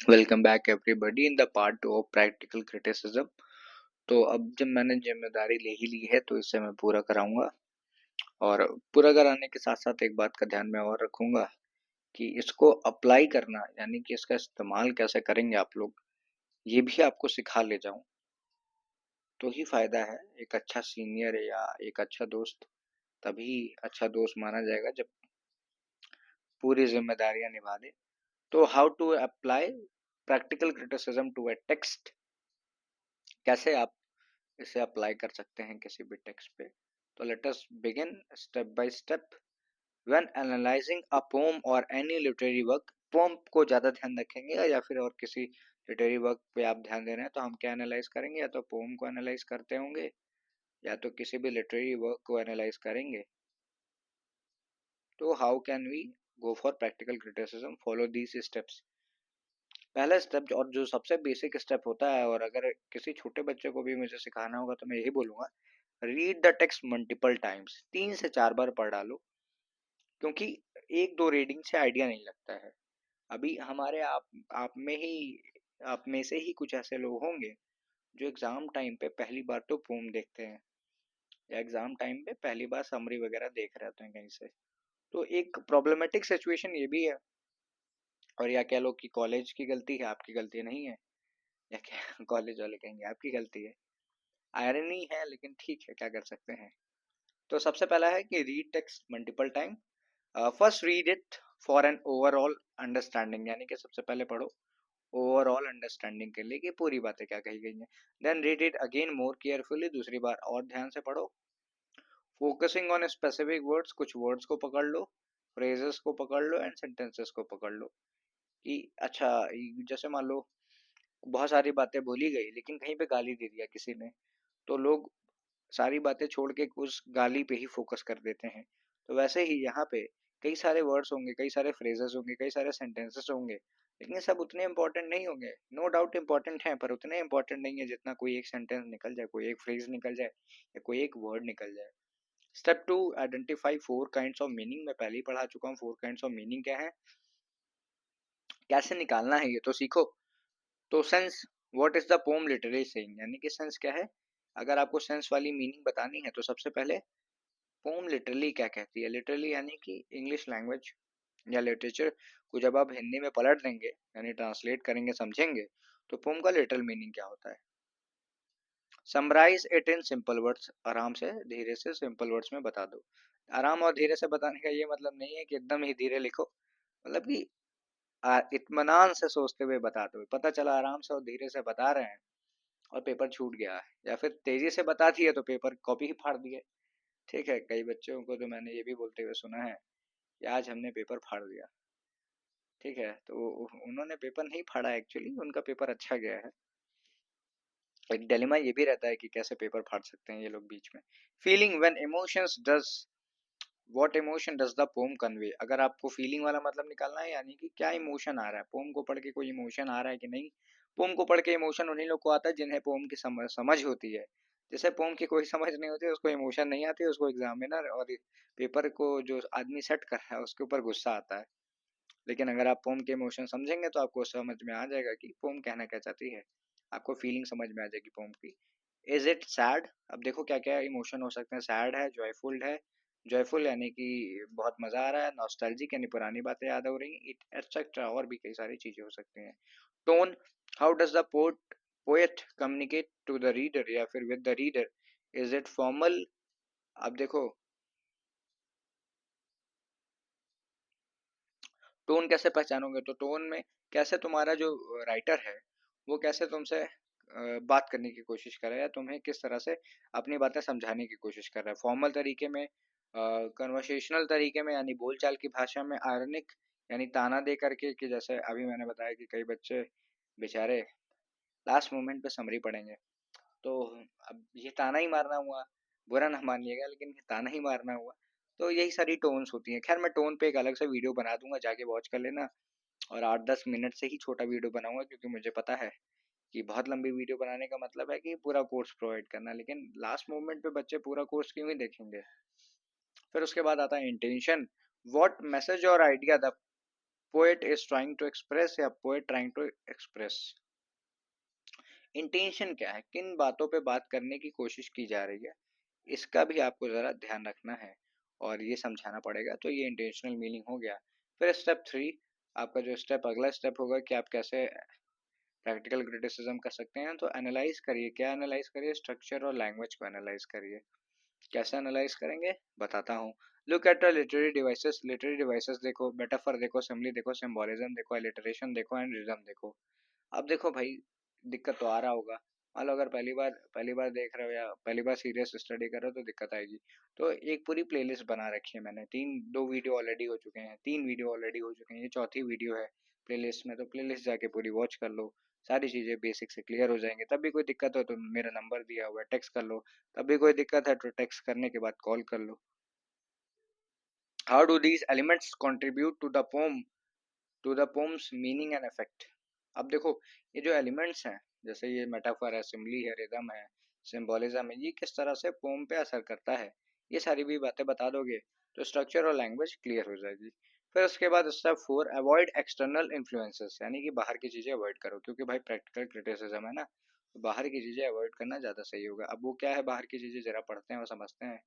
Welcome back everybody in the part 2 of practical criticism. तो अब जब मैंने जिम्मेदारी ले ही ली है तो इसे मैं पूरा कराऊंगा, और पूरा कराने के साथ साथ एक बात का ध्यान में और रखूंगा कि इसको अप्लाई करना, यानी कि इसका इस्तेमाल कैसे करेंगे आप लोग, ये भी आपको सिखा ले जाऊं तो ही फायदा है। एक अच्छा सीनियर या एक अच्छा दोस्त तभी अच्छा दोस्त माना जाएगा जब पूरी जिम्मेदारियां निभा दे। तो how to apply practical criticism to a text, कैसे आप इसे अप्लाई कर सकते हैं किसी भी टेक्स्ट पे। तो let us begin step by step. When analysing a poem और एनी लिटरेरी वर्क, पोम को ज़्यादा ध्यान रखेंगे या फिर और किसी लिटरेरी वर्क पे आप ध्यान दे रहे हैं तो हम क्या एनालाइज करेंगे, या तो पोम को एनालाइज करते होंगे या तो किसी भी लिटरेरी वर्क को एनालाइज करेंगे। तो how can we go for practical criticism, follow these steps. पहला स्टेप और जो सबसे बेसिक स्टेप होता है, और अगर किसी छोटे बच्चे को भी मुझे सिखाना होगा तो मैं यही बोलूंगा, read the text multiple times, 3 से 4 बार पढ़ डालो। क्योंकि एक दो रीडिंग से आइडिया नहीं लगता है। अभी हमारे आप में ही, आप में से ही कुछ ऐसे लोग होंगे जो एग्जाम टाइम पे पहली बार तो पोम देखते हैं, या एग्जाम टाइम पे पहली बार समरी वगैरह देख रहे होते हैं कहीं से। तो एक प्रॉब्लमेटिक सिचुएशन ये भी है, और या कह लो कि कॉलेज की गलती है, आपकी गलती नहीं है, या क्या कॉलेज वाले कहेंगे आपकी गलती है। आयरनी है लेकिन ठीक है, क्या कर सकते हैं। तो सबसे पहला है कि read text multiple time. First read it for an overall understanding, यानी कि सबसे पहले पढ़ो ओवरऑल अंडरस्टैंडिंग के लिए कि पूरी बातें क्या कही गई हैं। Then read it again more carefully, दूसरी बार और ध्यान से पढ़ो। फोकसिंग ऑन स्पेसिफिक वर्ड्स, कुछ वर्ड्स को पकड़ लो, फ्रेजेस को पकड़ लो एंड सेंटेंसेस को पकड़ लो। कि अच्छा, जैसे मान लो बहुत सारी बातें बोली गई लेकिन कहीं पे गाली दे दिया किसी ने, तो लोग सारी बातें छोड़ के उस गाली पे ही फोकस कर देते हैं। तो वैसे ही यहाँ पे कई सारे वर्ड्स होंगे, कई सारे फ्रेजेस होंगे, कई सारे सेंटेंसेस होंगे, लेकिन सब उतने इंपॉर्टेंट नहीं होंगे। नो डाउट इंपॉर्टेंट हैं, पर उतने इंपॉर्टेंट नहीं है जितना कोई एक सेंटेंस निकल जाए, कोई एक फ्रेज निकल जाए, या कोई एक वर्ड निकल जाए। Step 2, identify 4 kinds of meaning. मैं पहले ही पढ़ा चुका हूँ 4 काइंड्स ऑफ मीनिंग क्या है, कैसे निकालना है ये तो सीखो। तो sense, what is the pome literally saying, यानी कि सेंस क्या है। अगर आपको सेंस वाली मीनिंग बतानी है तो सबसे पहले पोम लिटरली क्या कहती है। लिटरली यानी कि इंग्लिश लैंग्वेज या लिटरेचर को जब आप हिंदी में पलट देंगे, यानी ट्रांसलेट करेंगे, समझेंगे, तो पोम का लिटरल मीनिंग क्या होता है। Summarise it in simple words, आराम से धीरे से सिंपल वर्ड्स में बता दो। आराम और धीरे से बताने का ये मतलब नहीं है कि एकदम ही धीरे लिखो, मतलब कि इत्मीनान से सोचते हुए बता दो। पता चला आराम से और धीरे से बता रहे हैं और पेपर छूट गया है, या फिर तेजी से बता दिए तो पेपर कॉपी ही फाड़ दिए। ठीक है, कई बच्चों को तो मैंने ये भी बोलते हुए सुना है कि आज हमने पेपर फाड़ दिया। ठीक है, तो उन्होंने पेपर नहीं फाड़ा, एक्चुअली उनका पेपर अच्छा गया है। एक डिलेमा ये भी रहता है कि कैसे पेपर फाड़ सकते हैं ये लोग बीच में। Feeling when emotions does, what emotion does the pome convey. अगर आपको फीलिंग वाला मतलब निकालना है, यानी कि क्या इमोशन आ रहा है, पोम को पढ़ के कोई इमोशन आ रहा है कि नहीं। पोम को पढ़ के इमोशन उन्हीं लोग को आता है जिन्हें पोम की समझ होती है। जैसे पोम की कोई समझ नहीं होती, उसको इमोशन नहीं आती, उसको एग्जामिनर और पेपर को जो आदमी सेट कर रहा है उसके ऊपर गुस्सा आता है। लेकिन अगर आप पोम के इमोशन समझेंगे तो आपको समझ में आ जाएगा कि पोम कहना क्या चाहती है, आपको फीलिंग समझ में आ जाएगी पोम की। इज इट सैड, अब देखो क्या क्या इमोशन हो सकते हैं। सैड है, जॉयफुल है, जॉयफुल यानी कि बहुत मजा आ रहा है, नॉस्टैल्जिक यानी पुरानी बातें याद हो रही, इट एटसेट्रा, और भी कई सारी चीजें हो सकती हैं। Tone, how does the poet communicate to the reader या फिर with the reader, is it formal. अब देखो टोन कैसे पहचानोगे, तो टोन में कैसे तुम्हारा जो राइटर है वो कैसे तुमसे बात करने की कोशिश कर रहा है, या तुम्हें किस तरह से अपनी बातें समझाने की कोशिश कर रहा है। फॉर्मल तरीके में, कन्वर्सेशनल तरीके में, यानी बोलचाल की भाषा में, आयरनिक यानी ताना दे करके, कि जैसे अभी मैंने बताया कि कई बच्चे बेचारे लास्ट मोमेंट पे समरी पढ़ेंगे, तो अब ये ताना ही मारना हुआ, बुरा ना मानिएगा लेकिन ये ताना ही मारना हुआ। तो यही सारी टोन्स होती हैं। खैर मैं टोन पे एक अलग से वीडियो बना दूंगा, जाके वॉच कर लेना। और 8-10 मिनट से ही छोटा वीडियो बनाऊंगा, क्योंकि मुझे पता है कि बहुत लंबी वीडियो बनाने का मतलब है कि पूरा कोर्स प्रोवाइड करना, लेकिन लास्ट मोमेंट पे बच्चे पूरा कोर्स क्यों ही देखेंगे। फिर उसके बाद आता है इंटेंशन, व्हाट मैसेज और idea the poet is trying to express या poet trying to express. Intention क्या है, किन बातों पे बात करने की कोशिश की जा रही है, इसका भी आपको ज़रा ध्यान रखना है और ये समझाना पड़ेगा। तो ये इंटेंशनल मीनिंग हो गया। फिर स्टेप 3, आपका जो स्टेप अगला स्टेप होगा कि आप कैसे प्रैक्टिकल क्रिटिसिज्म कर सकते हैं। तो एनालाइज करिए, क्या एनालाइज करिए, स्ट्रक्चर और लैंग्वेज को एनालाइज करिए। कैसे एनालाइज करेंगे बताता हूँ। Look at literary devices, literary devices देखो, मेटाफर देखो, सिम्बली देखो, सिम्बोलिज्म देखो, एलिटरेशन देखो एंड रिदम देखो। अब देखो भाई, दिक्कत तो आ रहा होगा। मान लो अगर पहली बार देख रहे हो या पहली बार सीरियस स्टडी कर रहे हो तो दिक्कत आएगी। तो एक पूरी प्लेलिस्ट बना रखी है मैंने, दो वीडियो ऑलरेडी हो चुके हैं, 3 वीडियो ऑलरेडी हो चुके हैं, ये चौथी वीडियो है प्लेलिस्ट में। तो प्लेलिस्ट जाके पूरी वॉच कर लो, सारी चीज़ें बेसिक से क्लियर हो जाएंगे। तब भी कोई दिक्कत हो तो मेरा नंबर दिया हुआ है, टेक्स्ट कर लो। तब भी कोई दिक्कत है तो टेक्स्ट करने के बाद कॉल कर लो। How do these elements contribute to the poem's meaning and effect. अब देखो, ये जो एलिमेंट्स हैं, जैसे ये मेटाफर है, सिम्बली है, रिदम है, सिंबोलिज्म है, ये किस तरह से पोम पे असर करता है, ये सारी भी बातें बता दोगे तो स्ट्रक्चर और लैंग्वेज क्लियर हो जाएगी। फिर उसके बाद स्टेप 4, अवॉइड एक्सटर्नल इन्फ्लुएंसेस, यानी कि बाहर की चीज़ें अवॉइड करो, क्योंकि भाई प्रैक्टिकल क्रिटिसिज्म है ना, तो बाहर की चीज़ें अवॉइड करना ज़्यादा सही होगा। अब वो क्या है बाहर की चीज़ें, जरा पढ़ते हैं और समझते हैं।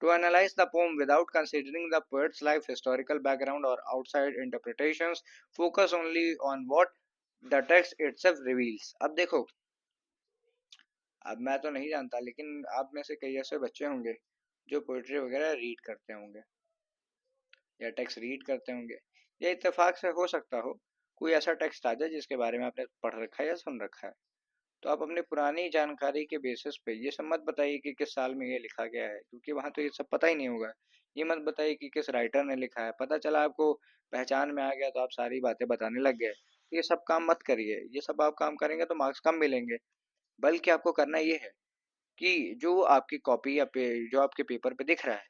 To analyze the poem without considering the poet's life, historical background, or outside interpretations, focus only on what the text itself reveals. अब देखो, अब मैं तो नहीं जानता, लेकिन आप में से कई ऐसे बच्चे होंगे जो पोइट्री वगैरह रीड करते होंगे या टेक्स्ट रीड करते होंगे। ये इत्तेफाक से हो सकता हो कोई ऐसा टेक्स्ट आ जाए जिसके बारे में आपने पढ़ रखा है या सुन रखा है। तो आप अपनी पुरानी जानकारी के बेसिस पे ये सब मत बताइए कि किस साल में ये लिखा गया है, क्योंकि वहाँ तो ये सब पता ही नहीं होगा। ये मत बताइए कि किस राइटर ने लिखा है, पता चला आपको पहचान में आ गया तो आप सारी बातें बताने लग गए। तो ये सब काम मत करिए, ये सब आप काम करेंगे तो मार्क्स कम मिलेंगे। बल्कि आपको करना ये है कि जो आपकी कॉपी या जो आपके पेपर पे दिख रहा है,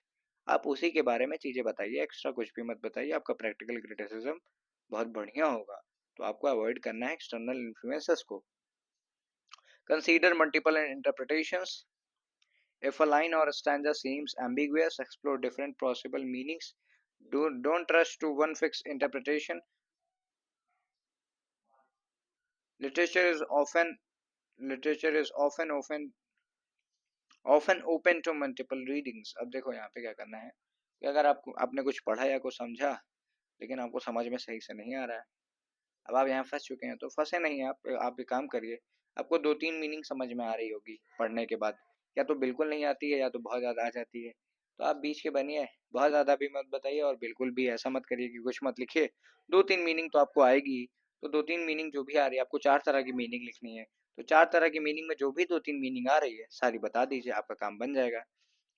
आप उसी के बारे में चीज़ें बताइए, एक्स्ट्रा कुछ भी मत बताइए। आपका प्रैक्टिकल क्रिटिसिज्म बहुत बढ़िया होगा। तो आपको अवॉइड करना है एक्सटर्नल इन्फ्लुएंसेस को। Consider multiple interpretations. If a line or a stanza seems ambiguous, explore different possible meanings. Don't rush to one fixed interpretation. Literature is often literature is often open to multiple readings. अब देखो यहाँ पे क्या करना है कि अगर आपने कुछ पढ़ा या कुछ समझा, लेकिन आपको समझ में सही से नहीं आ रहा है, अब आप यहाँ फंस चुके हैं, तो फंसे नहीं आप एक काम करिए। आपको 2-3 मीनिंग समझ में आ रही होगी पढ़ने के बाद, या तो बिल्कुल नहीं आती है या तो बहुत ज़्यादा आ जाती है। तो आप बीच के बनिए, बहुत ज़्यादा भी मत बताइए और बिल्कुल भी ऐसा मत करिए कि कुछ मत लिखिए। 2-3 मीनिंग तो आपको आएगी। तो 2-3 मीनिंग जो भी आ रही है, आपको 4 तरह की मीनिंग लिखनी है। तो 4 तरह की मीनिंग में जो भी 2-3 मीनिंग आ रही है सारी बता दीजिए, आपका काम बन जाएगा।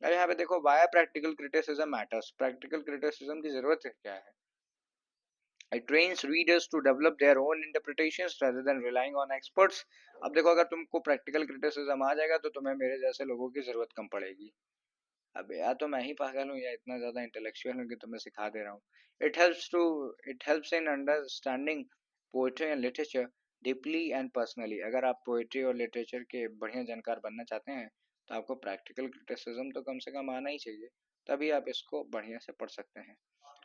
अब यहाँ पे देखो, via practical criticism matters, practical criticism की जरूरत है क्या है। It trains readers to develop their own interpretations rather than relying on experts. अब देखो, अगर तुमको प्रैक्टिकल क्रिटिसिज्म आ जाएगा तो तुम्हें मेरे जैसे लोगों की जरूरत कम पड़ेगी। अब या तो मैं ही पागल हूँ या इतना ज्यादा इंटेलेक्चुअल हूँ कि तुम्हें सिखा दे रहा हूँ। It helps in understanding poetry and literature deeply and personally. अगर आप पोएट्री और लिटरेचर के बढ़िया जानकार बनना चाहते हैं तो आपको प्रैक्टिकल क्रिटिसिज्म तो कम से कम आना ही चाहिए, तभी आप इसको बढ़िया से पढ़ सकते हैं।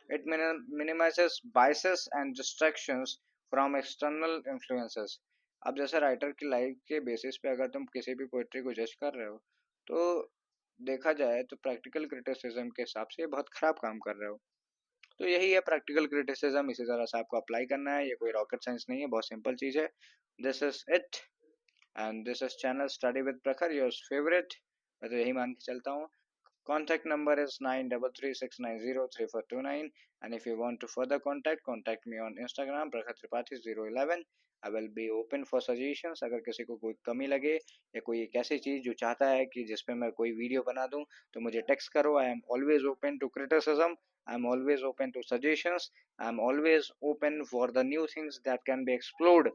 It minimizes biases and distractions from external influences. अब जैसे राइटर की लाइफ के बेसिस पे अगर तुम किसी भी पोइट्री को जज कर रहे हो, तो देखा जाए तो प्रैक्टिकल क्रिटिसिज्म के हिसाब से बहुत खराब काम कर रहे हो। तो यही है प्रैक्टिकल क्रिटिसिज्म, इसी तरह से आपको अप्लाई करना है। ये कोई रॉकेट साइंस नहीं है, बहुत सिंपल चीज़ है। This is it and this is channel study with प्रखर, योर फेवरेट। मैं तो यही मान के चलता हूँ। Contact number is 9336903429, and if you want to further contact me on Instagram prakhatripathi011. I will be open for suggestions. अगर किसी को कोई कमी लगे या कोई एक ऐसी चीज़ जो चाहता है कि जिस पे मैं कोई वीडियो बना दूं, तो मुझे टेक्स्ट करो। I am always open to criticism, I am always open to suggestions, I am always open for the new things that can be explored.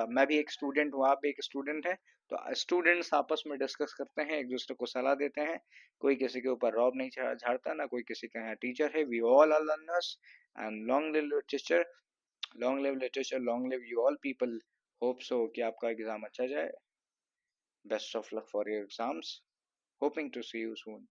मैं भी एक स्टूडेंट हूँ, आप भी एक स्टूडेंट हैं। तो स्टूडेंट्स आपस में डिस्कस करते हैं, एक दूसरे को सलाह देते हैं। कोई किसी के ऊपर रौब नहीं झाड़ता, ना कोई किसी का यहाँ टीचर है। We all are learners and long live literature, long live literature, long live you all people. Hope so कि आपका एग्जाम अच्छा जाए। Best of luck for your exams, hoping to see you soon.